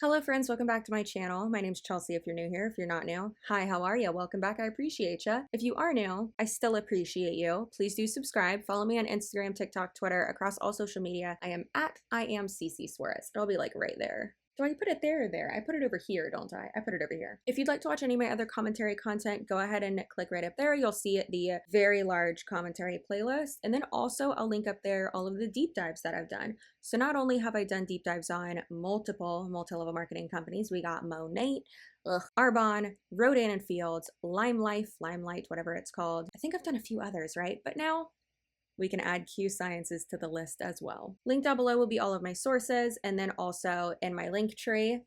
Hello friends, welcome back to my channel. My name's Chelsea if you're new here. If you're not new, hi, how are you? Welcome back, I appreciate you. If you are new, I still appreciate you. Please do subscribe. Follow me on Instagram, TikTok, Twitter, across all social media. I am at CCSUAREZ. It'll be like right there. Do I put it there or there? I put it over here, don't I? I put it over here. If you'd like to watch any of my other commentary content, go ahead and click right up there. You'll see the very large commentary playlist. And then also I'll link up there all of the deep dives that I've done. So not only have I done deep dives on multiple multi-level marketing companies, we got Monn, Arbonne, Rodan and Fields, Limelight, whatever it's called. I think I've done a few others, right? But now we can add Qsciences to the list as well. Linked down below will be all of my sources, and then also in my link tree,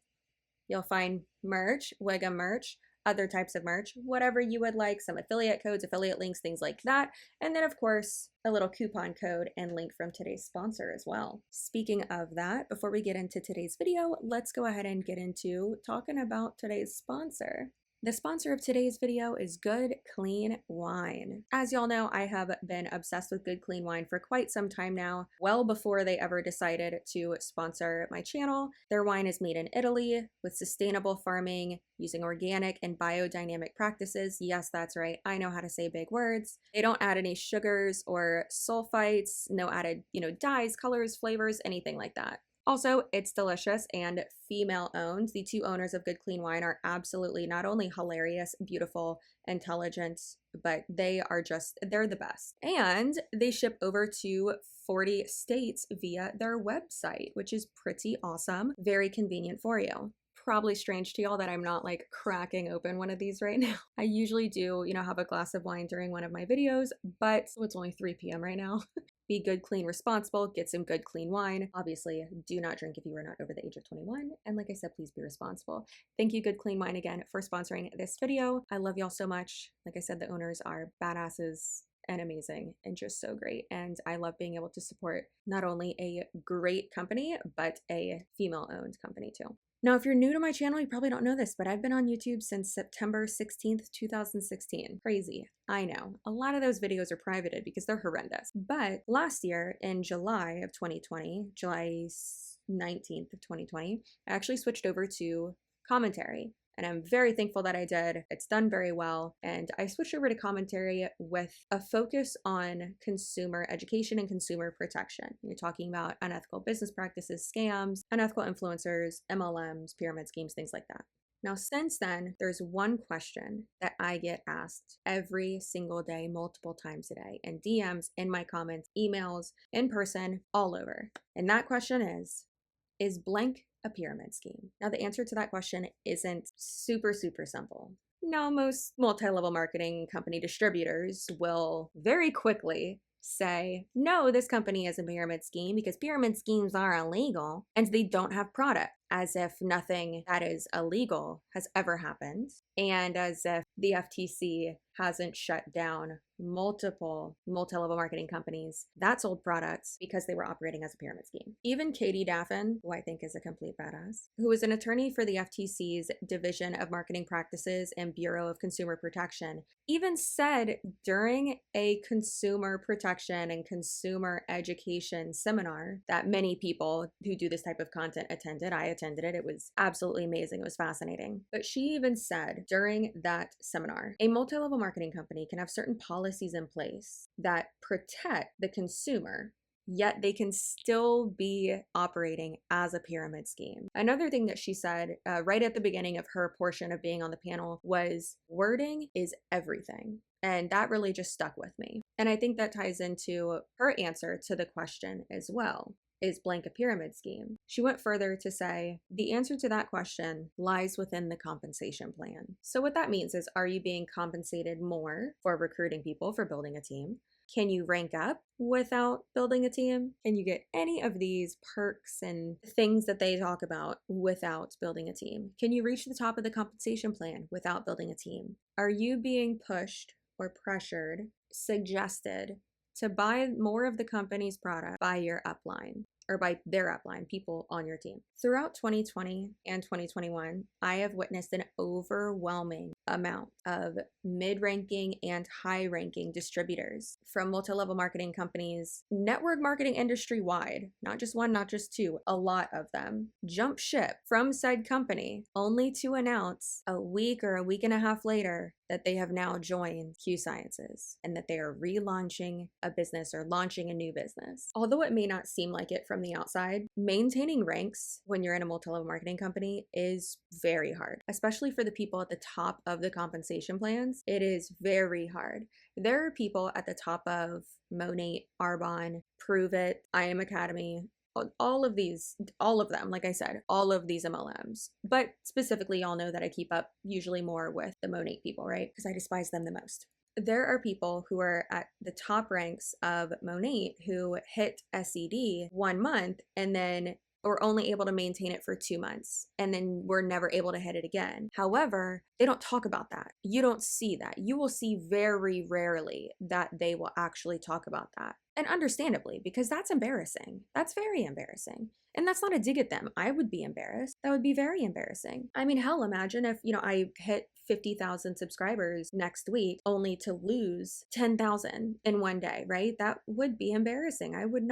you'll find merch, Wigga merch, other types of merch, whatever you would like, some affiliate codes, affiliate links, things like that. And then of course, a little coupon code and link from today's sponsor as well. Speaking of that, before we get into today's video, let's go ahead and get into talking about today's sponsor. The sponsor of today's video is Good Clean Wine. As y'all know, I have been obsessed with Good Clean Wine for quite some time now, well before they ever decided to sponsor my channel. Their wine is made in Italy with sustainable farming, using organic and biodynamic practices. Yes, that's right. I know how to say big words. They don't add any sugars or sulfites, no added, dyes, colors, flavors, anything like that. Also, it's delicious and female owned. The two owners of Good Clean Wine are absolutely not only hilarious, beautiful, intelligent, but they're the best. And they ship over to 40 states via their website, which is pretty awesome. Very convenient for you. Probably strange to y'all that I'm not like cracking open one of these right now. I usually do, have a glass of wine during one of my videos, but it's only 3 p.m. right now. Be good, clean, responsible, get some good, clean wine. Obviously, do not drink if you are not over the age of 21. And like I said, please be responsible. Thank you, Good Clean Wine, again for sponsoring this video. I love y'all so much. Like I said, the owners are badasses and amazing and just so great. And I love being able to support not only a great company, but a female-owned company too. Now, if you're new to my channel, you probably don't know this, but I've been on YouTube since September 16th, 2016. Crazy. I know. A lot of those videos are privated because they're horrendous. But last year in July of 2020, July 19th of 2020, I actually switched over to commentary. And I'm very thankful that I did. It's done very well. And I switched over to commentary with a focus on consumer education and consumer protection. You're talking about unethical business practices, scams, unethical influencers, MLMs, pyramid schemes, things like that. Now, since then, there's one question that I get asked every single day, multiple times a day, in DMs, in my comments, emails, in person, all over. And that question is blank a pyramid scheme? Now, the answer to that question isn't super simple. Now, most multi-level marketing company distributors will very quickly say, no, this company is a pyramid scheme because pyramid schemes are illegal and they don't have product, as if nothing that is illegal has ever happened, and as if the FTC hasn't shut down multiple multi-level marketing companies that sold products because they were operating as a pyramid scheme. Even Katie Daffin, who I think is a complete badass, who is an attorney for the FTC's Division of Marketing Practices and Bureau of Consumer Protection, even said during a consumer protection and consumer education seminar that many people who do this type of content attended. I attended it. It was absolutely amazing. It was fascinating. But she even said during that seminar, a multi-level marketing company can have certain policies in place that protect the consumer, yet they can still be operating as a pyramid scheme. Another thing that she said right at the beginning of her portion of being on the panel was, wording is everything. And that really just stuck with me. And I think that ties into her answer to the question as well. Is blank a pyramid scheme? She went further to say, the answer to that question lies within the compensation plan. So what that means is, are you being compensated more for recruiting people, for building a team? Can you rank up without building a team? Can you get any of these perks and things that they talk about without building a team? Can you reach the top of the compensation plan without building a team? Are you being pushed or pressured, suggested to buy more of the company's product by your upline? or by their upline, people on your team. Throughout 2020 and 2021, I have witnessed an overwhelming amount of mid-ranking and high-ranking distributors from multi-level marketing companies, network marketing industry-wide, not just one, not just two, a lot of them, jump ship from said company only to announce a week or a week and a half later that they have now joined Qsciences and that they are relaunching a business or launching a new business. Although it may not seem like it from the outside, maintaining ranks when you're in a multi-level marketing company is very hard, especially for the people at the top of the compensation plans. It is very hard. There are people at the top of Monn, Arbonne, Prove It, I Am Academy, all of them, like I said, all of these MLMs. But specifically, y'all know that I keep up usually more with the Monn people, right? Because I despise them the most. There are people who are at the top ranks of Monn who hit SED 1 month and then were only able to maintain it for 2 months and then were never able to hit it again. However, they don't talk about that. You don't see that. You will see very rarely that they will actually talk about that. And understandably, because that's embarrassing. That's very embarrassing. And that's not a dig at them. I would be embarrassed. That would be very embarrassing. I mean, hell, imagine if, I hit 50,000 subscribers next week only to lose 10,000 in one day, right? That would be embarrassing. I wouldn't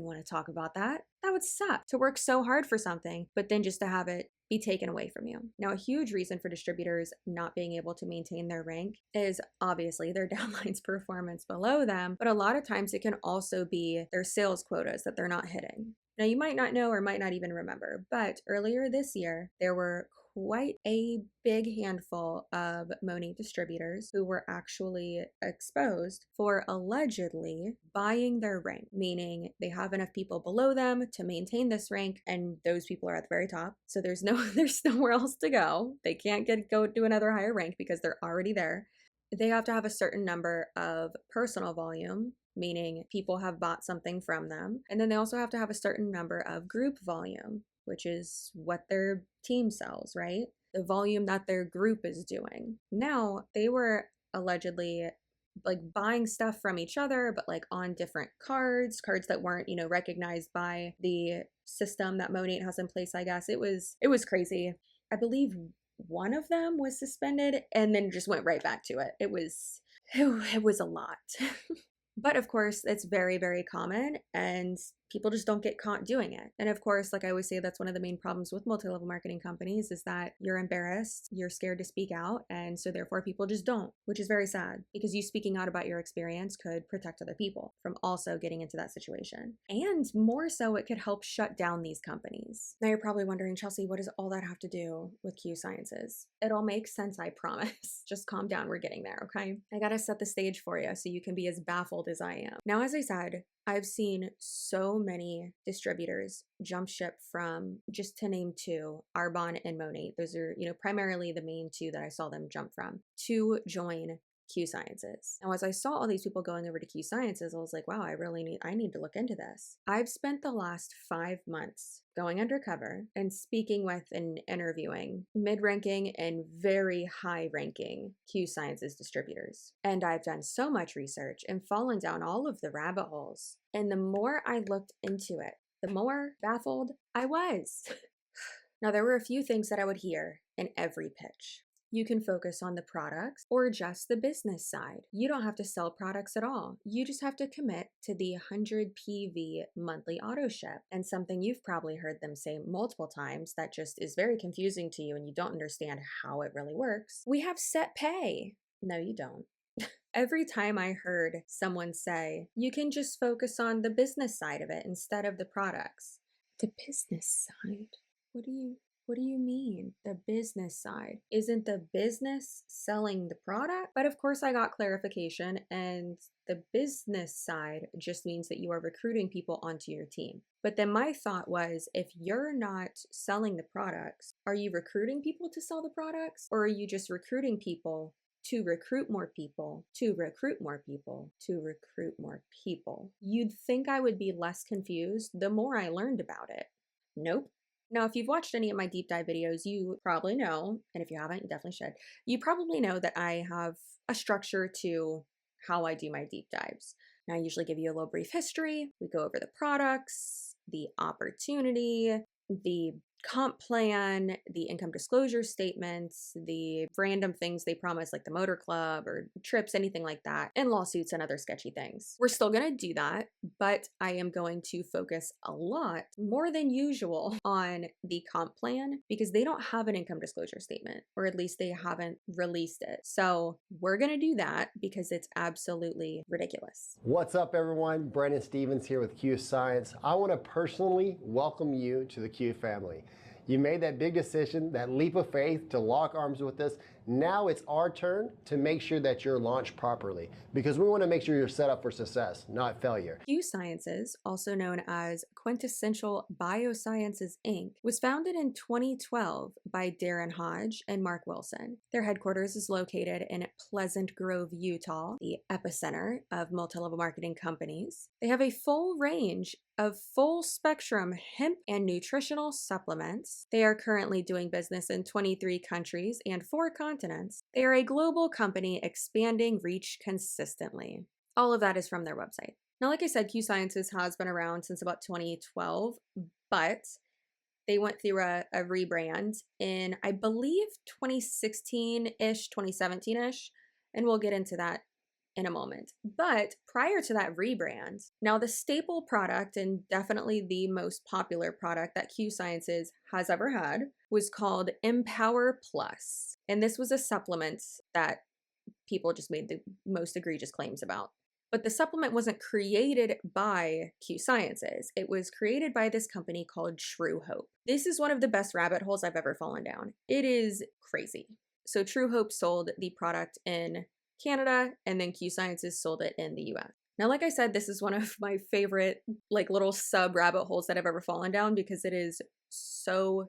want to talk about that. That would suck to work so hard for something, but then just to have it be taken away from you. Now, a huge reason for distributors not being able to maintain their rank is obviously their downline's performance below them, but a lot of times it can also be their sales quotas that they're not hitting. Now, you might not know or might not even remember, but earlier this year, there were quite a big handful of Monn distributors who were actually exposed for allegedly buying their rank, meaning they have enough people below them to maintain this rank, and those people are at the very top. So there's nowhere else to go. They can't go to another higher rank because they're already there. They have to have a certain number of personal volume, meaning people have bought something from them. And then they also have to have a certain number of group volume, which is what their team sells, right? The volume that their group is doing. Now, they were allegedly like buying stuff from each other, but like on different cards that weren't, recognized by the system that Monn has in place, I guess. It was crazy. I believe one of them was suspended and then just went right back to it. It was a lot. But of course, it's very, very common and people just don't get caught doing it. And of course, like I always say, that's one of the main problems with multi-level marketing companies is that you're embarrassed, you're scared to speak out, and so therefore people just don't, which is very sad because you speaking out about your experience could protect other people from also getting into that situation. And more so, it could help shut down these companies. Now you're probably wondering, Chelsea, what does all that have to do with Qsciences? It all makes sense, I promise. Just calm down, we're getting there, okay? I gotta set the stage for you so you can be as baffled as I am. Now, as I said, I've seen so many distributors jump ship from, just to name two, Arbonne and Monn. Those are, primarily the main two that I saw them jump from, to join Qsciences. Now, as I saw all these people going over to Qsciences, I was like, wow, I need to look into this. I've spent the last 5 months going undercover and speaking with and interviewing mid-ranking and very high-ranking Qsciences distributors. And I've done so much research and fallen down all of the rabbit holes. And the more I looked into it, the more baffled I was. Now, there were a few things that I would hear in every pitch. You can focus on the products or just the business side. You don't have to sell products at all. You just have to commit to the 100 PV monthly auto ship. And something you've probably heard them say multiple times that just is very confusing to you and you don't understand how it really works. We have set pay. No, you don't. Every time I heard someone say, you can just focus on the business side of it instead of the products. The business side? What do you mean? The business side? Isn't the business selling the product? But of course I got clarification, and the business side just means that you are recruiting people onto your team. But then my thought was, if you're not selling the products, are you recruiting people to sell the products? Or are you just recruiting people to recruit more people, to recruit more people, to recruit more people? You'd think I would be less confused the more I learned about it. Nope. Now, if you've watched any of my deep dive videos, you probably know, and if you haven't, you definitely should, you probably know that I have a structure to how I do my deep dives. Now, I usually give you a little brief history. We go over the products, the opportunity, the comp plan, the income disclosure statements, the random things they promise, like the motor club or trips, anything like that, and lawsuits and other sketchy things. We're still going to do that, but I am going to focus a lot more than usual on the comp plan because they don't have an income disclosure statement, or at least they haven't released it. So we're going to do that because it's absolutely ridiculous. What's up, everyone? Brandon Stevens here with Qsciences. I want to personally welcome you to the Q family. You made that big decision, that leap of faith to lock arms with us. Now it's our turn to make sure that you're launched properly because we want to make sure you're set up for success, not failure. Qsciences, also known as Quintessential Biosciences Inc., was founded in 2012 by Darren Hodge and Mark Wilson. Their headquarters is located in Pleasant Grove, Utah, the epicenter of multi-level marketing companies. They have a full range of full spectrum hemp and nutritional supplements. They are currently doing business in 23 countries and 4 continents. They are a global company expanding reach consistently. All of that is from their website. Now, like I said, Qsciences has been around since about 2012, but they went through a rebrand in, I believe, 2016-ish, 2017-ish, and we'll get into that in a moment. But prior to that rebrand, now the staple product and definitely the most popular product that Qsciences has ever had was called Empower Plus. And this was a supplement that people just made the most egregious claims about. But the supplement wasn't created by Qsciences. It was created by this company called Truehope. This is one of the best rabbit holes I've ever fallen down. It is crazy. So Truehope sold the product in Canada, and then Qsciences sold it in the US. Now, like I said, this is one of my favorite little sub rabbit holes that I've ever fallen down because it is so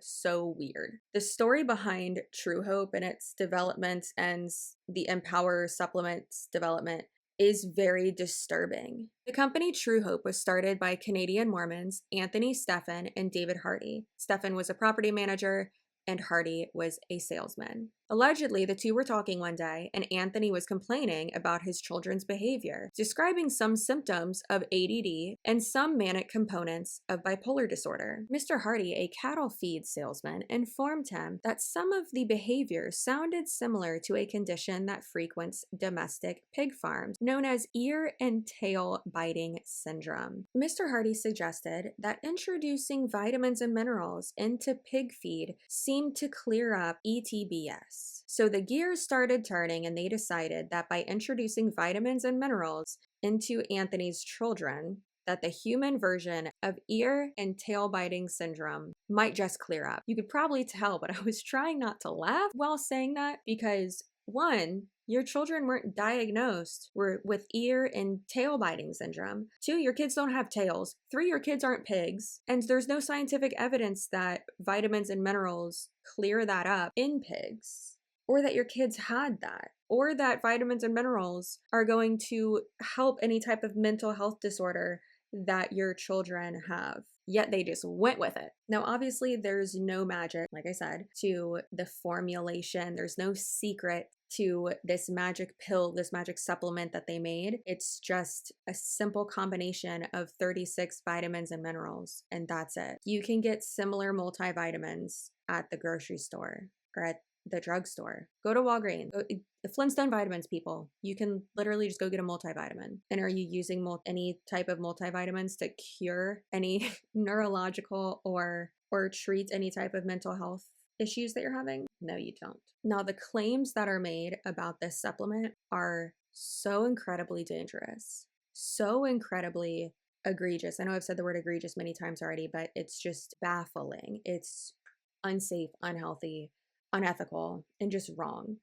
weird. The story behind Truehope and its development and the Empower supplements development is very disturbing. The company Truehope was started by Canadian Mormons Anthony Stephan and David Hardy. Stephan was a property manager and Hardy was a salesman. Allegedly, the two were talking one day, and Anthony was complaining about his children's behavior, describing some symptoms of ADD and some manic components of bipolar disorder. Mr. Hardy, a cattle feed salesman, informed him that some of the behavior sounded similar to a condition that frequents domestic pig farms, known as ear and tail biting syndrome. Mr. Hardy suggested that introducing vitamins and minerals into pig feed seemed to clear up ETBS. So the gears started turning and they decided that by introducing vitamins and minerals into Anthony's children, that the human version of ear and tail biting syndrome might just clear up. You could probably tell, but I was trying not to laugh while saying that because, one, your children weren't diagnosed with ear and tail biting syndrome. 2, your kids don't have tails. 3, your kids aren't pigs. And there's no scientific evidence that vitamins and minerals clear that up in pigs, or that your kids had that, or that vitamins and minerals are going to help any type of mental health disorder that your children have. Yet they just went with it. Now, obviously, there's no magic, like I said, to the formulation. There's no secret to this magic pill, this magic supplement that they made. It's just a simple combination of 36 vitamins and minerals, and that's it. You can get similar multivitamins at the grocery store or at the drugstore. Go to Walgreens. The Flintstone vitamins, people. You can literally just go get a multivitamin. And are you using any type of multivitamins to cure any neurological or treat any type of mental health issues that you're having? No, you don't. Now, the claims that are made about this supplement are so incredibly dangerous, so incredibly egregious. I know I've said the word egregious many times already, but it's just baffling. It's unsafe, unhealthy, unethical, and just wrong.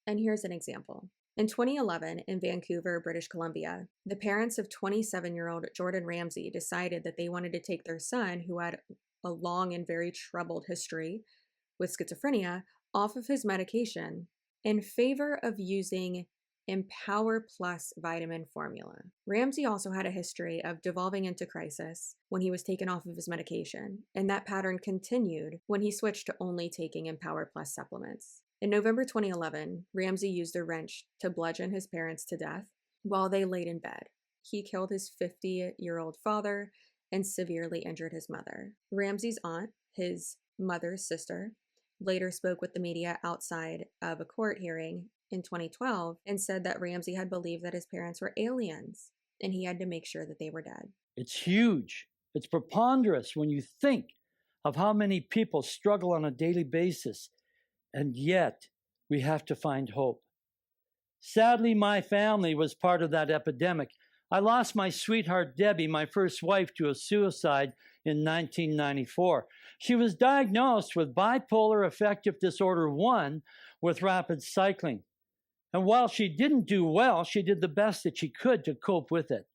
And here's an example. In 2011, in Vancouver, British Columbia, the parents of 27-year-old Jordan Ramsey decided that they wanted to take their son, who had a long and very troubled history with schizophrenia, off of his medication in favor of using Empower Plus vitamin formula. Ramsey also had a history of devolving into crisis when he was taken off of his medication, and that pattern continued when he switched to only taking Empower Plus supplements. In November 2011, Ramsey used a wrench to bludgeon his parents to death while they laid in bed. He killed his 50-year-old father and severely injured his mother. Ramsey's aunt, his mother's sister, later spoke with the media outside of a court hearing in 2012 and said that Ramsey had believed that his parents were aliens and he had to make sure that they were dead. It's huge. It's preponderous when you think of how many people struggle on a daily basis, and yet we have to find hope. Sadly, my family was part of that epidemic. I lost my sweetheart, Debbie, my first wife, to a suicide in 1994. She was diagnosed with bipolar affective disorder 1 with rapid cycling. And while she didn't do well, she did the best that she could to cope with it.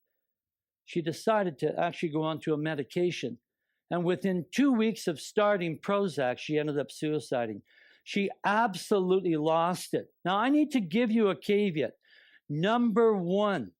She decided to actually go on to a medication. And within 2 weeks of starting Prozac, she ended up suiciding. She absolutely lost it. Now, I need to give you a caveat. Number one,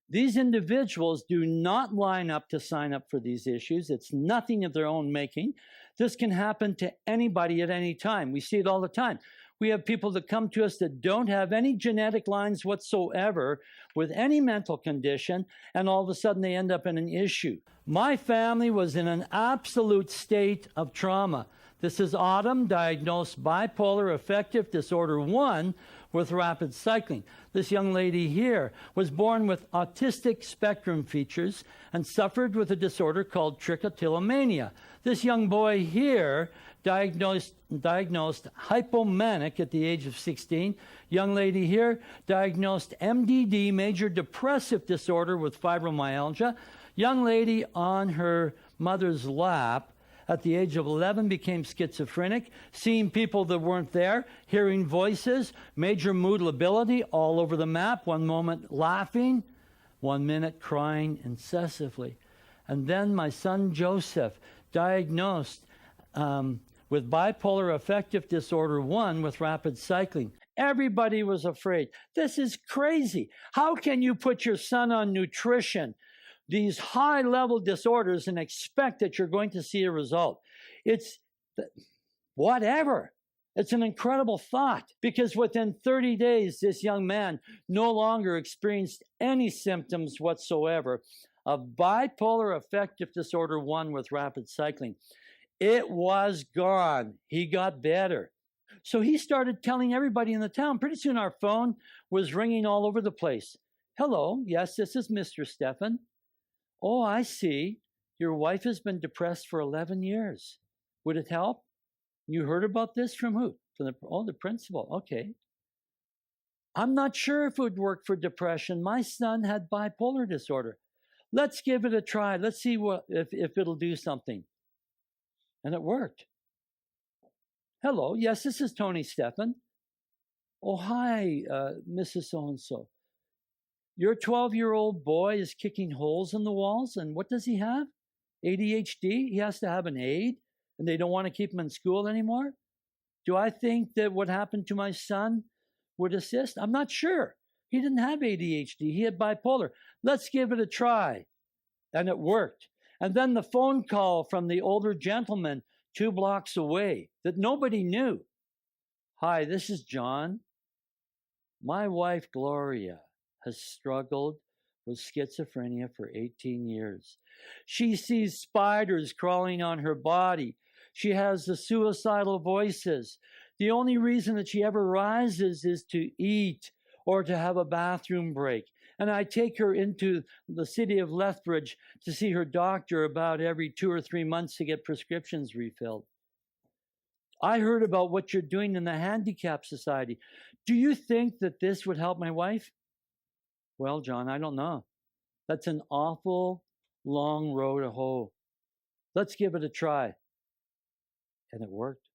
these individuals do not line up to sign up for these issues. It's nothing of their own making. This can happen to anybody at any time. We see it all the time. We have people that come to us that don't have any genetic lines whatsoever with any mental condition, and all of a sudden they end up in an issue. My family was in an absolute state of trauma. This is Autumn, diagnosed bipolar affective disorder 1 with rapid cycling. This young lady here was born with autistic spectrum features and suffered with a disorder called trichotillomania. This young boy here diagnosed hypomanic at the age of 16. Young lady here diagnosed MDD, major depressive disorder with fibromyalgia. Young lady on her mother's lap at the age of 11 became schizophrenic, seeing people that weren't there, hearing voices, major mood lability all over the map, one moment laughing, 1 minute crying incessantly. And then my son Joseph, diagnosed with bipolar affective disorder 1 with rapid cycling. Everybody was afraid. This is crazy. How can you put your son on nutrition, these high-level disorders, and expect that you're going to see a result? It's whatever. It's an incredible thought, because within 30 days, this young man no longer experienced any symptoms whatsoever of bipolar affective disorder 1 with rapid cycling. It was gone. He got better. So he started telling everybody in the town. Pretty soon our phone was ringing all over the place. Hello, yes, this is Mr. Stefan. Oh, I see. Your wife has been depressed for 11 years. Would it help? You heard about this from who? From the principal. Okay. I'm not sure if it would work for depression. My son had bipolar disorder. Let's give it a try. Let's see if it'll do something. And it worked. Hello, yes, this is Tony Stefan. Oh, hi, Mrs. So-and-so. Your 12-year-old boy is kicking holes in the walls, and what does he have? ADHD? He has to have an aide, and they don't want to keep him in school anymore? Do I think that what happened to my son would assist? I'm not sure. He didn't have ADHD. He had bipolar. Let's give it a try. And it worked. And then the phone call from the older gentleman 2 blocks away that nobody knew. Hi, this is John. My wife, Gloria, has struggled with schizophrenia for 18 years. She sees spiders crawling on her body. She has the suicidal voices. The only reason that she ever rises is to eat or to have a bathroom break. And I take her into the city of Lethbridge to see her doctor about every 2 or 3 months to get prescriptions refilled. I heard about what you're doing in the Handicap Society. Do you think that this would help my wife? Well, John, I don't know. That's an awful long road to hoe. Let's give it a try. And it worked.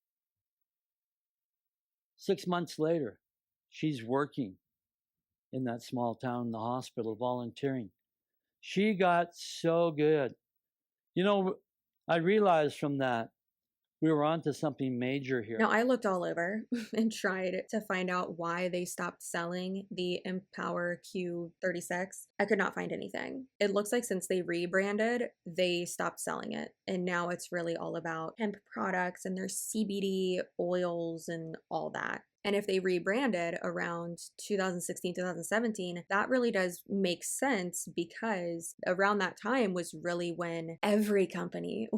6 months later, she's working in that small town in the hospital, volunteering. She got so good. You know, I realized from that we were onto something major here. Now, I looked all over and tried to find out why they stopped selling the Empower Q36. I could not find anything. It looks like since they rebranded, they stopped selling it. And now it's really all about hemp products and their CBD oils and all that. And if they rebranded around 2016, 2017, that really does make sense because around that time was really when every company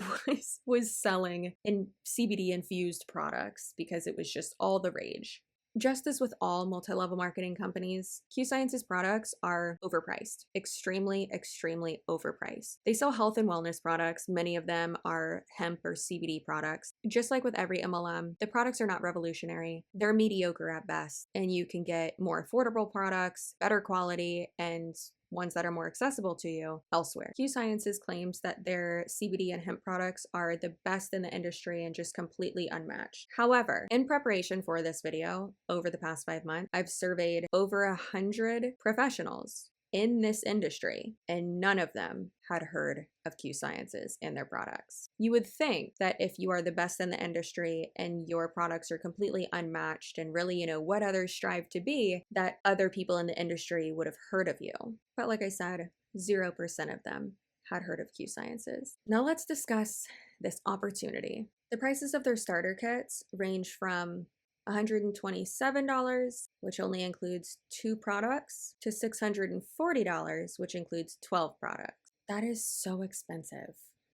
was selling in CBD infused products because it was just all the rage. Just as with all multi-level marketing companies, Qsciences products are overpriced, extremely, extremely overpriced. They sell health and wellness products. Many of them are hemp or CBD products. Just like with every MLM, the products are not revolutionary. They're mediocre at best, and you can get more affordable products, better quality, and ones that are more accessible to you elsewhere. Qsciences claims that their CBD and hemp products are the best in the industry and just completely unmatched. However, in preparation for this video, over the past 5 months, I've surveyed over 100 professionals in this industry, and none of them had heard of Qsciences and their products. You would think that if you are the best in the industry and your products are completely unmatched and really, what others strive to be, that other people in the industry would have heard of you. But like I said, 0% of them had heard of Qsciences. Now let's discuss this opportunity. The prices of their starter kits range from $127, which only includes 2 products, to $640, which includes 12 products. That is so expensive.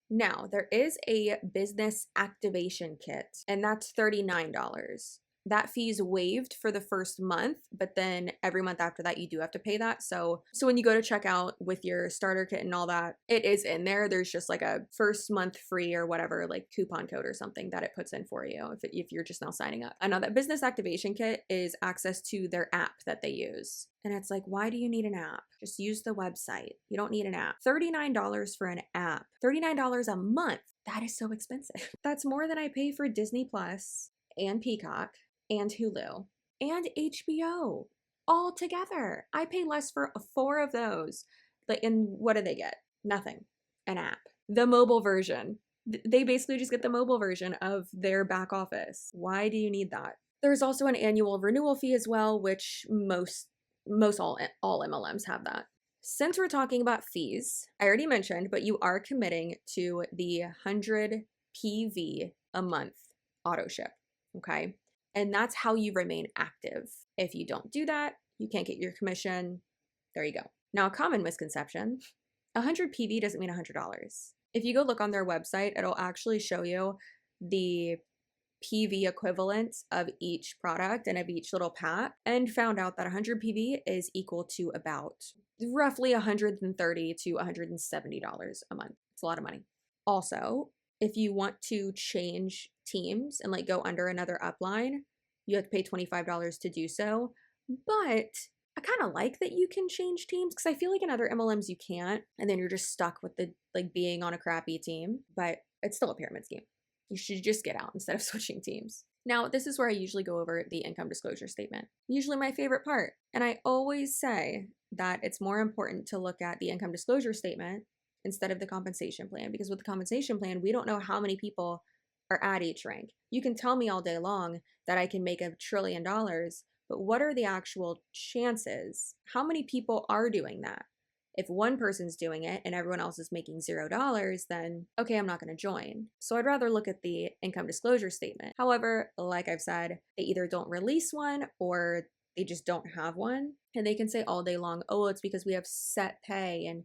Now, there is a business activation kit, and that's $39. That fee is waived for the first month, but then every month after that, you do have to pay that. So when you go to check out with your starter kit and all that, it is in there. There's just like a first month free or whatever, like coupon code or something that it puts in for you if you're just now signing up. I know that business activation kit is access to their app that they use. And it's like, why do you need an app? Just use the website. You don't need an app. $39 for an app. $39 a month. That is so expensive. That's more than I pay for Disney Plus and Peacock and Hulu and HBO all together. I pay less for 4 of those. And what do they get? Nothing. An app. The mobile version. They basically just get the mobile version of their back office. Why do you need that? There's also an annual renewal fee as well, which most all MLMs have that. Since we're talking about fees, I already mentioned, but you are committing to the 100 PV a month auto ship, okay? And that's how you remain active. If you don't do that, you can't get your commission. There you go. Now, a common misconception, 100 PV doesn't mean $100. If you go look on their website, it'll actually show you the PV equivalent of each product and of each little pack, and found out that 100 PV is equal to about roughly $130 to $170 a month. It's a lot of money. Also, if you want to change teams and like go under another upline, you have to pay $25 to do so. But I kind of like that you can change teams because I feel like in other MLMs you can't, and then you're just stuck with the like being on a crappy team, but it's still a pyramid scheme. You should just get out instead of switching teams. Now, this is where I usually go over the income disclosure statement. Usually my favorite part. And I always say that it's more important to look at the income disclosure statement instead of the compensation plan, because with the compensation plan, we don't know how many people are at each rank. You can tell me all day long that I can make $1 trillion, but what are the actual chances? How many people are doing that? If one person's doing it and everyone else is making $0, then okay, I'm not going to join. So I'd rather look at the income disclosure statement. However, like I've said, they either don't release one or they just don't have one. And they can say all day long, oh, it's because we have set pay and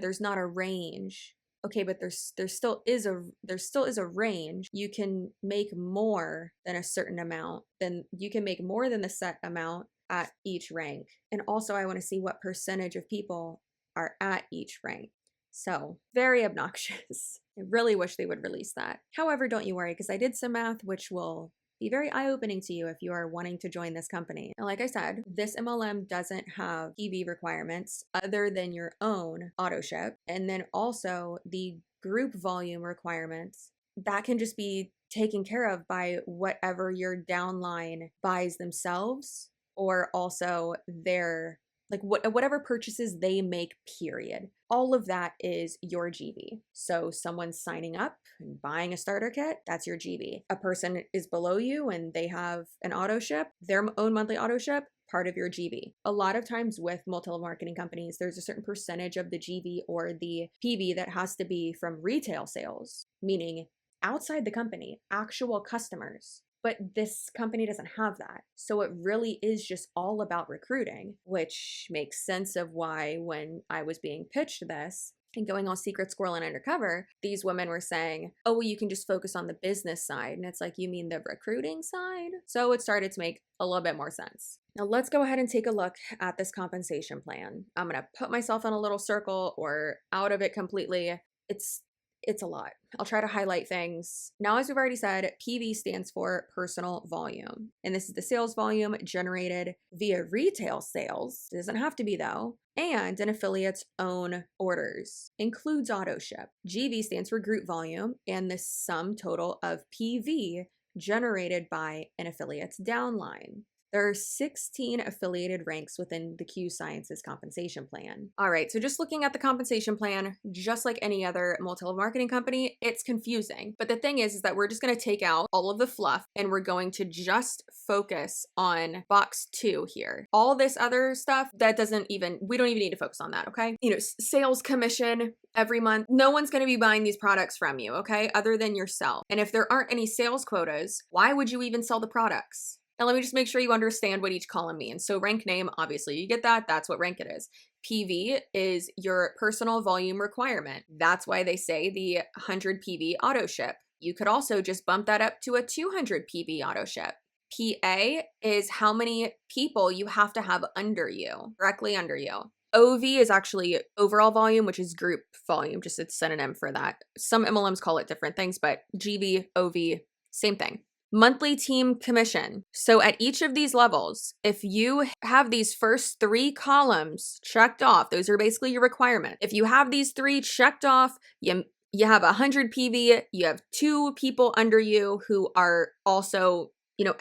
there's not a range. Okay, but there still is a range. You can make more than a certain amount. Then you can make more than the set amount at each rank. And also I want to see what percentage of people are at each rank. So very obnoxious. I really wish they would release that. However, don't you worry, because I did some math which will be very eye-opening to you if you are wanting to join this company. And like I said, this MLM doesn't have PV requirements other than your own auto ship. And then also the group volume requirements that can just be taken care of by whatever your downline buys themselves, or also their whatever purchases they make, period. All of that is your GB. So someone's signing up and buying a starter kit, that's your GB. A person is below you and they have an auto ship, their own monthly auto ship, part of your GB. A lot of times with multi-level marketing companies, there's a certain percentage of the GB or the PV that has to be from retail sales, meaning outside the company, actual customers. But this company doesn't have that. So it really is just all about recruiting, which makes sense of why when I was being pitched this and going all secret squirrel and undercover, these women were saying, oh, well, you can just focus on the business side. And it's like, you mean the recruiting side? So it started to make a little bit more sense. Now let's go ahead and take a look at this compensation plan. I'm going to put myself in a little circle or out of it completely. It's a lot. I'll try to highlight things. Now, as we've already said, PV stands for personal volume. And this is the sales volume generated via retail sales. It doesn't have to be though. And an affiliate's own orders. Includes auto ship. GV stands for group volume and the sum total of PV generated by an affiliate's downline. There are 16 affiliated ranks within the Qsciences compensation plan. All right, so just looking at the compensation plan, just like any other multi-level marketing company, it's confusing. But the thing is that we're just gonna take out all of the fluff and we're going to just focus on box 2 here. All this other stuff, we don't even need to focus on that, okay? Sales commission every month. No one's gonna be buying these products from you, okay? Other than yourself. And if there aren't any sales quotas, why would you even sell the products? Now, let me just make sure you understand what each column means. So rank name, obviously you get that. That's what rank it is. PV is your personal volume requirement. That's why they say the 100 PV auto ship. You could also just bump that up to a 200 PV auto ship. PA is how many people you have to have under you, directly under you. OV is actually overall volume, which is group volume, just it's synonym for that. Some MLMs call it different things, but GV, OV, same thing. Monthly team commission. So at each of these levels, if you have these first 3 columns checked off, those are basically your requirement. If you have these 3 checked off, you have 100 PV, you have 2 people under you who are also,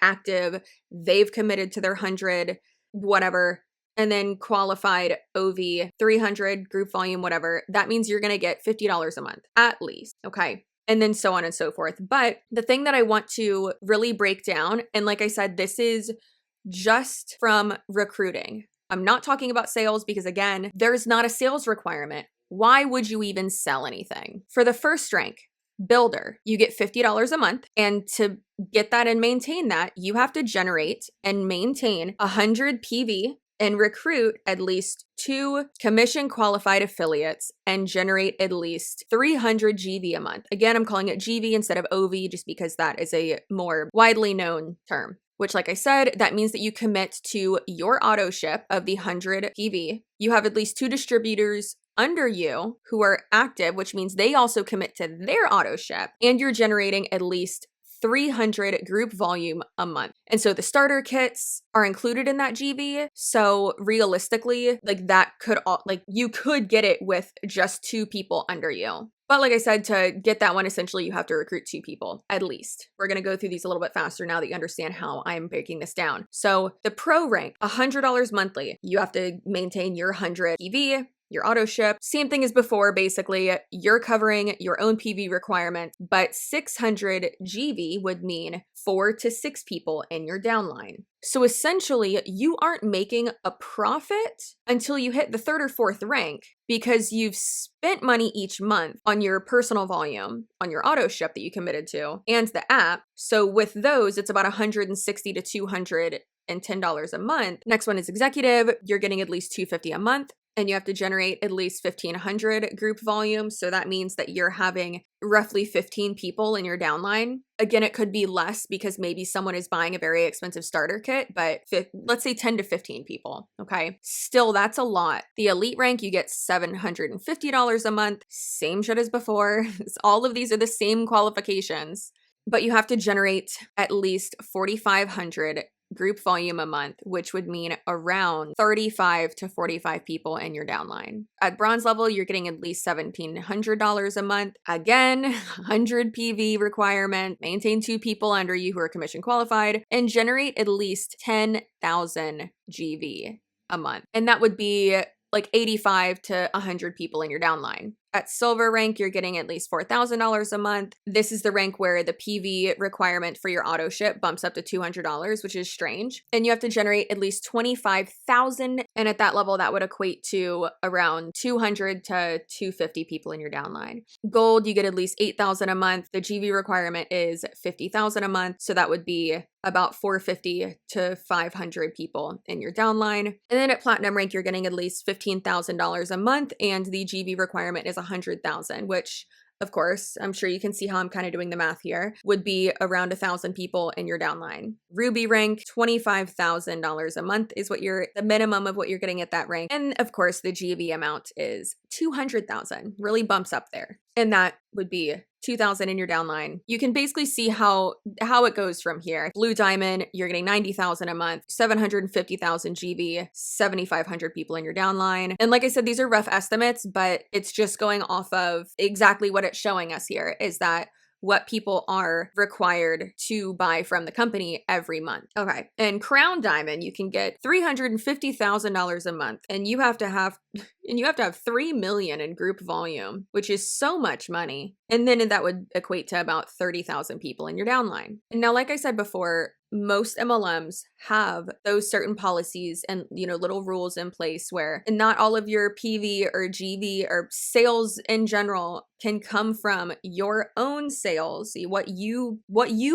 active, they've committed to their 100, whatever, and then qualified OV, 300, group volume, whatever, that means you're going to get $50 a month, at least, okay? And then so on and so forth. But the thing that I want to really break down, and like I said, this is just from recruiting. I'm not talking about sales because again, there's not a sales requirement. Why would you even sell anything? For the first rank, builder, you get $50 a month. And to get that and maintain that, you have to generate and maintain 100 PV and recruit at least 2 commission qualified affiliates and generate at least 300 GV a month. Again, I'm calling it GV instead of OV just because that is a more widely known term, which like I said, that means that you commit to your auto ship of the 100 PV. You have at least 2 distributors under you who are active, which means they also commit to their auto ship, and you're generating at least 300 group volume a month. And so the starter kits are included in that GV. So realistically, you could get it with just 2 people under you. But like I said, to get that one, essentially you have to recruit 2 people at least. We're going to go through these a little bit faster now that you understand how I'm breaking this down. So the pro rank, $100 monthly. You have to maintain your 100 PV, your auto ship. Same thing as before, basically. You're covering your own PV requirement, but 600 GV would mean 4 to 6 people in your downline. So essentially, you aren't making a profit until you hit the 3rd or 4th rank because you've spent money each month on your personal volume, on your auto ship that you committed to, and the app. So with those, it's about $160 to $210 a month. Next one is executive. You're getting at least $250 a month. And you have to generate at least 1,500 group volume. So that means that you're having roughly 15 people in your downline. Again, it could be less because maybe someone is buying a very expensive starter kit, but let's say 10 to 15 people, okay? Still, that's a lot. The elite rank, you get $750 a month. Same shit as before. All of these are the same qualifications, but you have to generate at least 4,500 group volume a month, which would mean around 35 to 45 people in your downline. At bronze level, you're getting at least $1,700 a month. Again, 100 PV requirement, maintain 2 people under you who are commission qualified, and generate at least 10,000 GV a month. And that would be like 85 to 100 people in your downline. At silver rank, you're getting at least $4,000 a month. This is the rank where the PV requirement for your auto ship bumps up to $200, which is strange. And you have to generate at least 25,000. And at that level, that would equate to around 200 to 250 people in your downline. Gold, you get at least 8,000 a month. The GV requirement is 50,000 a month. So that would be about 450 to 500 people in your downline. And then at platinum rank, you're getting at least $15,000 a month, and the GV requirement is 100,000, which, of course, I'm sure you can see how I'm kind of doing the math here, would be around 1,000 people in your downline. Ruby rank, $25,000 a month is what the minimum of what you're getting at that rank. And of course, the GV amount is 200,000, really bumps up there. And that would be 2,000 in your downline. You can basically see how it goes from here. Blue diamond, you're getting 90,000 a month, 750,000 GV, 7,500 people in your downline. And like I said, these are rough estimates, but it's just going off of exactly what it's showing us here, is that what people are required to buy from the company every month. Okay. And crown diamond, you can get $350,000 a month, and you have to have 3 million in group volume, which is so much money. And then that would equate to about 30,000 people in your downline. And now, like I said before, most MLMs have those certain policies and, little rules in place where not all of your PV or GV or sales in general can come from your own sales, what you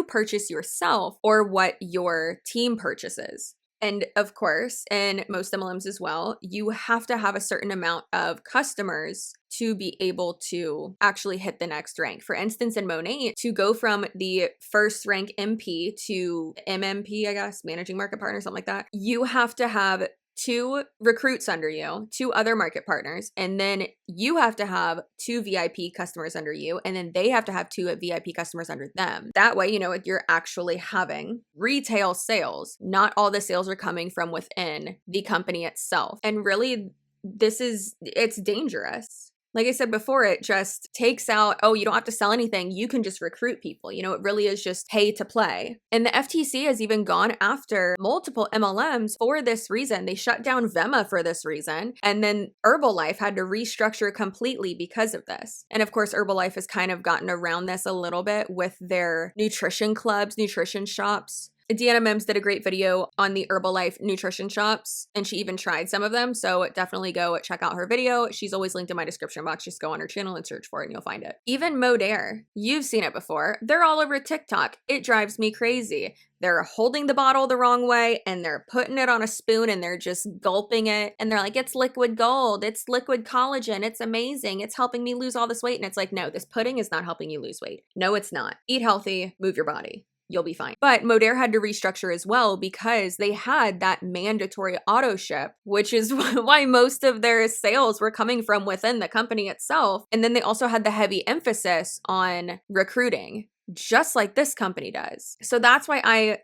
purchase yourself or what your team purchases. And of course, in most MLMs as well, you have to have a certain amount of customers to be able to actually hit the next rank. For instance, in Monn, to go from the first rank MP to MMP, I guess, managing market partner, something like that, you have to have 2 recruits under you, 2 other market partners, and then you have to have 2 VIP customers under you, and then they have to have 2 VIP customers under them. That way, you're actually having retail sales. Not all the sales are coming from within the company itself. And really, it's dangerous. Like I said before, it just takes out, you don't have to sell anything. You can just recruit people. It really is just pay to play. And the FTC has even gone after multiple MLMs for this reason. They shut down Vema for this reason. And then Herbalife had to restructure completely because of this. And of course, Herbalife has kind of gotten around this a little bit with their nutrition clubs, nutrition shops. Deanna Mims did a great video on the Herbalife nutrition shops, and she even tried some of them. So definitely go check out her video. She's always linked in my description box. Just go on her channel and search for it and you'll find it. Even Modere, you've seen it before. They're all over TikTok. It drives me crazy. They're holding the bottle the wrong way and they're putting it on a spoon and they're just gulping it. And they're like, it's liquid gold. It's liquid collagen. It's amazing. It's helping me lose all this weight. And it's like, no, this pudding is not helping you lose weight. No, it's not. Eat healthy, move your body. You'll be fine. But Modere had to restructure as well because they had that mandatory auto ship, which is why most of their sales were coming from within the company itself. And then they also had the heavy emphasis on recruiting, just like this company does. So that's why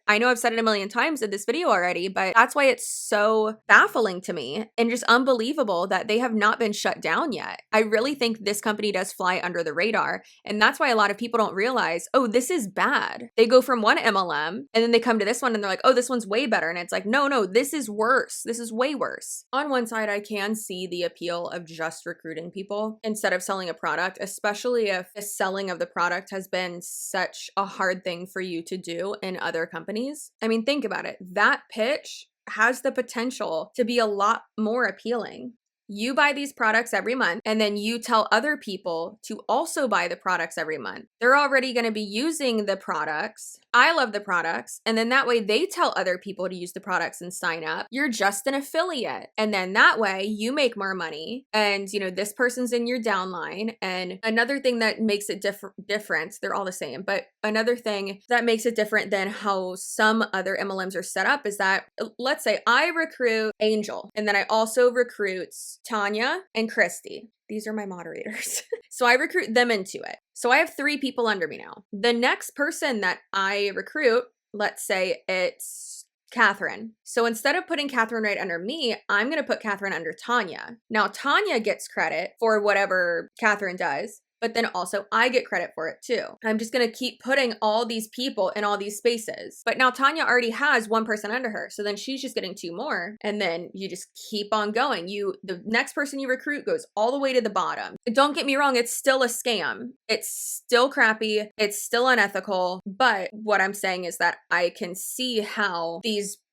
I know I've said it a million times in this video already, but that's why it's so baffling to me and just unbelievable that they have not been shut down yet. I really think this company does fly under the radar. And that's why a lot of people don't realize, this is bad. They go from one MLM and then they come to this one and they're like, this one's way better. And it's like, no, this is worse. This is way worse. On one side, I can see the appeal of just recruiting people instead of selling a product, especially if the selling of the product has been such a hard thing for you to do in other companies. I mean, think about it. That pitch has the potential to be a lot more appealing. You buy these products every month, and then you tell other people to also buy the products every month. They're already going to be using the products. I love the products. And then that way they tell other people to use the products and sign up. You're just an affiliate. And then that way you make more money. And, this person's in your downline. And another thing that makes it different, they're all the same, but another thing that makes it different than how some other MLMs are set up is that, let's say I recruit Angel, and then I also recruit Tanya and Christy. These are my moderators. So I recruit them into it. So I have 3 people under me now. The next person that I recruit, let's say it's Catherine. So instead of putting Catherine right under me, I'm going to put Catherine under Tanya. Now Tanya gets credit for whatever Catherine does, but then also I get credit for it too. I'm just going to keep putting all these people in all these spaces. But now Tanya already has one person under her. So then she's just getting two more. And then you just keep on going. The next person you recruit goes all the way to the bottom. Don't get me wrong. It's still a scam. It's still crappy. It's still unethical. But what I'm saying is that I can see how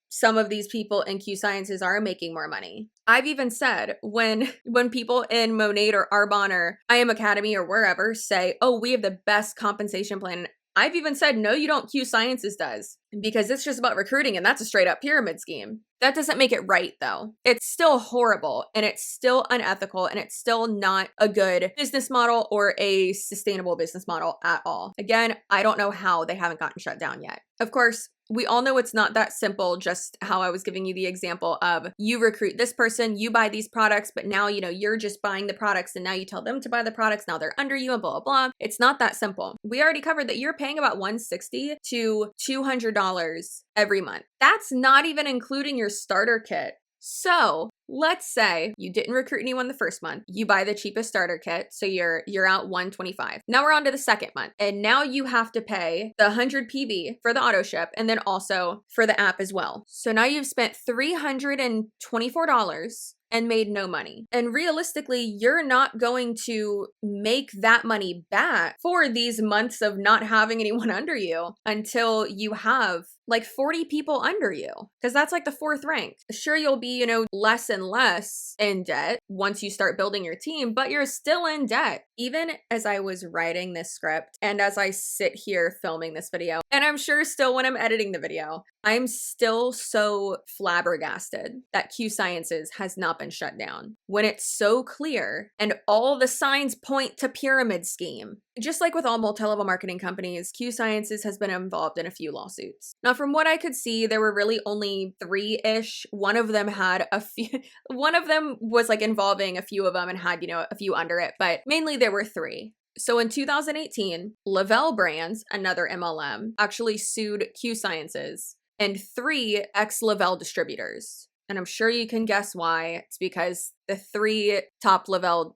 some of these people in Qsciences are making more money. I've even said when people in Monade or Arbonne or I Am Academy or wherever say, oh, we have the best compensation plan, I've even said, no, you don't, Qsciences does, because it's just about recruiting and that's a straight up pyramid scheme. That doesn't make it right though. It's still horrible and it's still unethical and it's still not a good business model or a sustainable business model at all. Again, I don't know how they haven't gotten shut down yet. Of course, we all know it's not that simple, just how I was giving you the example of you recruit this person, you buy these products, but now, you're just buying the products and now you tell them to buy the products. Now they're under you and blah, blah, blah. It's not that simple. We already covered that you're paying about $160 to $200 every month. That's not even including your starter kit. So let's say you didn't recruit anyone the first month. You buy the cheapest starter kit, so you're out $125. Now we're on to the second month, and now you have to pay the 100 PV for the auto ship, and then also for the app as well. So now you've spent $324 and made no money. And realistically, you're not going to make that money back for these months of not having anyone under you until you have like 40 people under you, because that's like the fourth rank. Sure, you'll be, less and less in debt once you start building your team, but you're still in debt. Even as I was writing this script and as I sit here filming this video, and I'm sure still when I'm editing the video, I'm still so flabbergasted that Qsciences has not been shut down when it's so clear and all the signs point to pyramid scheme. Just like with all multi-level marketing companies, Qsciences has been involved in a few lawsuits. Now, from what I could see, there were really only 3-ish. One of them had one of them was like involving a few of them and had, a few under it, but mainly there were 3. So in 2018, Lavelle Brands, another MLM, actually sued Qsciences and 3 ex-Lavelle distributors. And I'm sure you can guess why. It's because the 3 top Lavelle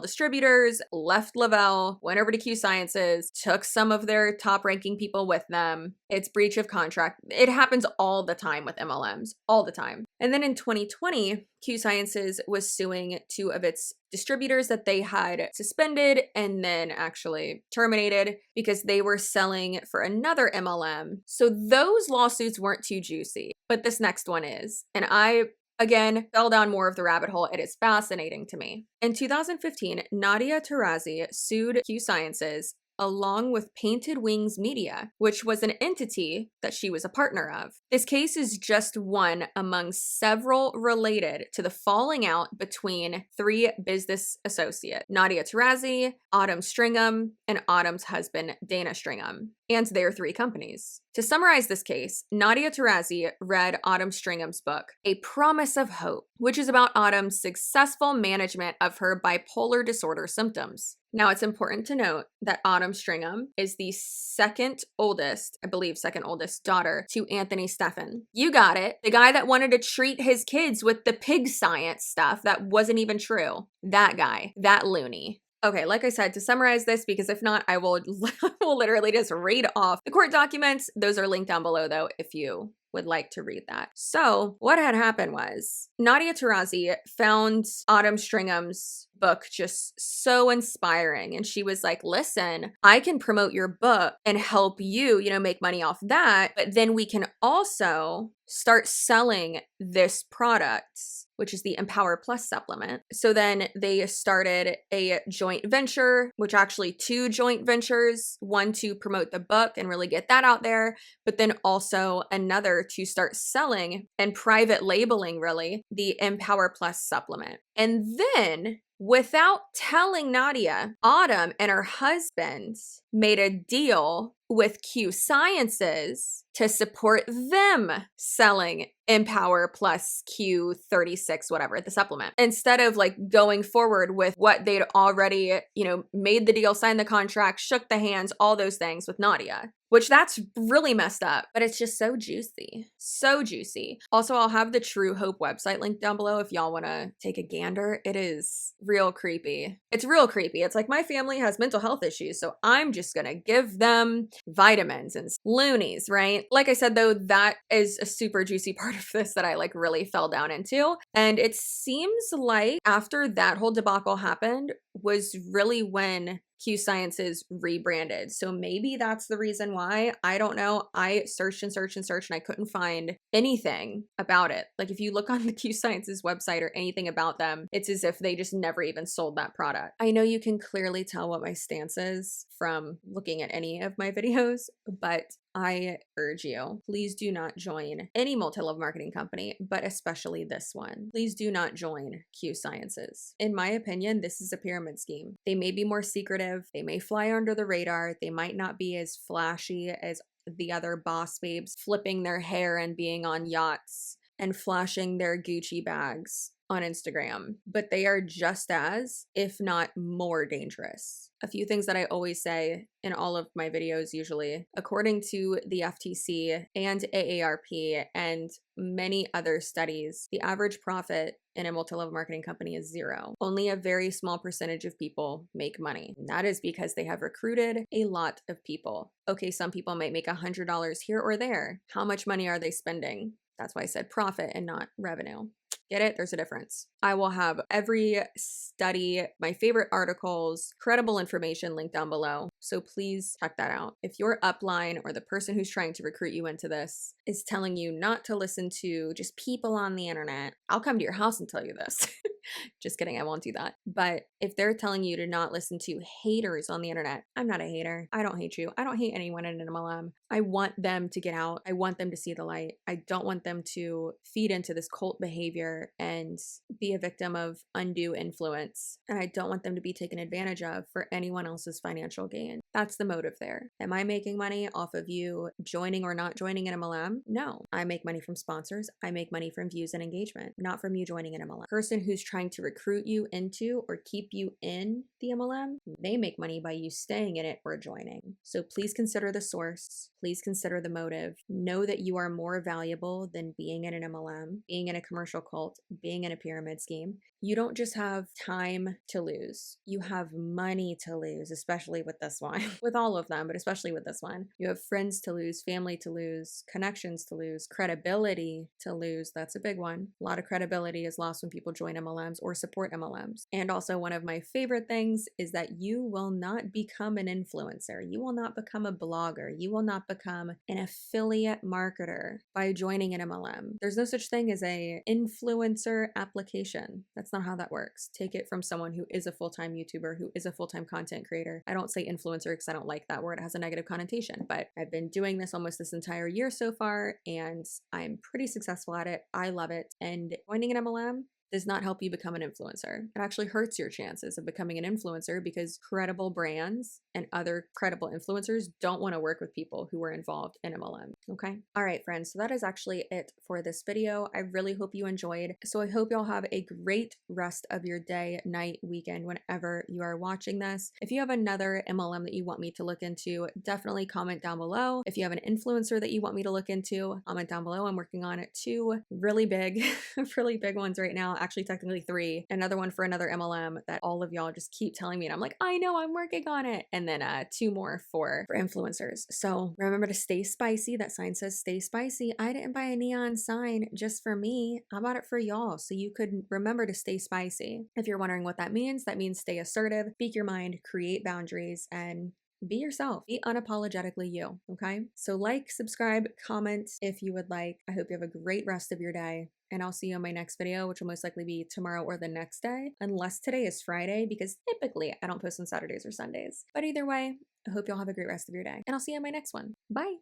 distributors left Lavelle, went over to Qsciences, took some of their top ranking people with them. It's breach of contract. It happens all the time with MLMs, all the time. And then in 2020, Qsciences was suing 2 of its distributors that they had suspended and then actually terminated because they were selling for another MLM. So those lawsuits weren't too juicy, but this next one is. And I again fell down more of the rabbit hole. It is fascinating to me. In 2015, Nadia Tarazi sued Qsciences along with Painted Wings Media, which was an entity that she was a partner of. This case is just one among several related to the falling out between 3 business associates, Nadia Tarazi, Autumn Stringham, and Autumn's husband, Dana Stringham, and their 3 companies. To summarize this case, Nadia Tarazi read Autumn Stringham's book, A Promise of Hope, which is about Autumn's successful management of her bipolar disorder symptoms. Now, it's important to note that Autumn Stringham is the second oldest daughter to Anthony Steffen. You got it. The guy that wanted to treat his kids with the pig science stuff that wasn't even true. That guy, that loony. Okay, like I said, to summarize this, because if not, I will literally just read off the court documents. Those are linked down below, though, if you would like to read that. So what had happened was Nadia Tarazi found Autumn Stringham's book just so inspiring. And she was like, listen, I can promote your book and help you, make money off that. But then we can also start selling this product, which is the Empower Plus supplement. So then they started a joint venture, which actually 2 joint ventures, one to promote the book and really get that out there, but then also another to start selling and private labeling really the Empower Plus supplement. And then without telling Nadia, Autumn and her husband made a deal with Qsciences to support them selling Empower Plus Q36, whatever, the supplement, instead of like going forward with what they'd already, made the deal, signed the contract, shook the hands, all those things with Nadia. which that's really messed up, but it's just so juicy. So juicy. Also, I'll have the Truehope website linked down below if y'all want to take a gander. It is real creepy. It's real creepy. It's like my family has mental health issues, so I'm just gonna give them vitamins and loonies, right? Like I said, though, that is a super juicy part of this that I like really fell down into. And it seems like after that whole debacle happened was really when Qsciences rebranded. So maybe that's the reason why. I don't know. I searched and searched and searched and I couldn't find anything about it. Like if you look on the Qsciences website or anything about them, it's as if they just never even sold that product. I know you can clearly tell what my stance is from looking at any of my videos, but I urge you, please do not join any multi-level marketing company, but especially this one. Please do not join Qsciences. In my opinion, this is a pyramid scheme. They may be more secretive. They may fly under the radar. They might not be as flashy as the other boss babes flipping their hair and being on yachts and flashing their Gucci bags on Instagram, but they are just as, if not more dangerous. A few things that I always say in all of my videos usually, according to the FTC and AARP and many other studies, the average profit in a multi-level marketing company is 0. Only a very small percentage of people make money. And that is because they have recruited a lot of people. Okay, some people might make $100 here or there. How much money are they spending? That's why I said profit and not revenue. Get it? There's a difference. I will have every study, my favorite articles, credible information linked down below. So please check that out. If your upline or the person who's trying to recruit you into this is telling you not to listen to just people on the internet, I'll come to your house and tell you this. Just kidding, I won't do that. But if they're telling you to not listen to haters on the internet, I'm not a hater. I don't hate you. I don't hate anyone in an MLM. I want them to get out. I want them to see the light. I don't want them to feed into this cult behavior and be a victim of undue influence. And I don't want them to be taken advantage of for anyone else's financial gain. That's the motive there. Am I making money off of you joining or not joining an MLM? No. I make money from sponsors. I make money from views and engagement, not from you joining an MLM. Person who's trying to recruit you into or keep you in the MLM, they make money by you staying in it or joining. So please consider the source. Please consider the motive. Know that you are more valuable than being in an MLM, being in a commercial cult, being in a pyramid scheme. You don't just have time to lose. You have money to lose, especially with this one. With all of them, but especially with this one. You have friends to lose, family to lose, connections to lose, credibility to lose. That's a big one. A lot of credibility is lost when people join MLMs or support MLMs. And also one of my favorite things is that you will not become an influencer. You will not become a blogger. You will not become an affiliate marketer by joining an MLM. There's no such thing as a influencer application. That's not how that works. Take it from someone who is a full-time YouTuber, who is a full-time content creator. I don't say influencer because I don't like that word. It has a negative connotation, but I've been doing this almost this entire year so far, and I'm pretty successful at it. I love it. And joining an MLM does not help you become an influencer. It actually hurts your chances of becoming an influencer because credible brands and other credible influencers don't want to work with people who are involved in MLM. Okay. All right, friends. So that is actually it for this video. I really hope you enjoyed. So I hope y'all have a great rest of your day, night, weekend, whenever you are watching this. If you have another MLM that you want me to look into, definitely comment down below. If you have an influencer that you want me to look into, comment down below. I'm working on 2 really big, really big ones right now. Actually, technically 3. Another one for another MLM that all of y'all just keep telling me, and I'm like, I know, I'm working on it. And then 2 more for influencers. So remember to stay spicy. That sign says stay spicy. I didn't buy a neon sign just for me. I bought it for y'all so you could remember to stay spicy. If you're wondering what that means stay assertive, speak your mind, create boundaries, and be yourself. Be unapologetically you, okay? So like, subscribe, comment if you would like. I hope you have a great rest of your day, and I'll see you in my next video, which will most likely be tomorrow or the next day, unless today is Friday, because typically I don't post on Saturdays or Sundays. But either way, I hope y'all have a great rest of your day, and I'll see you in my next one. Bye!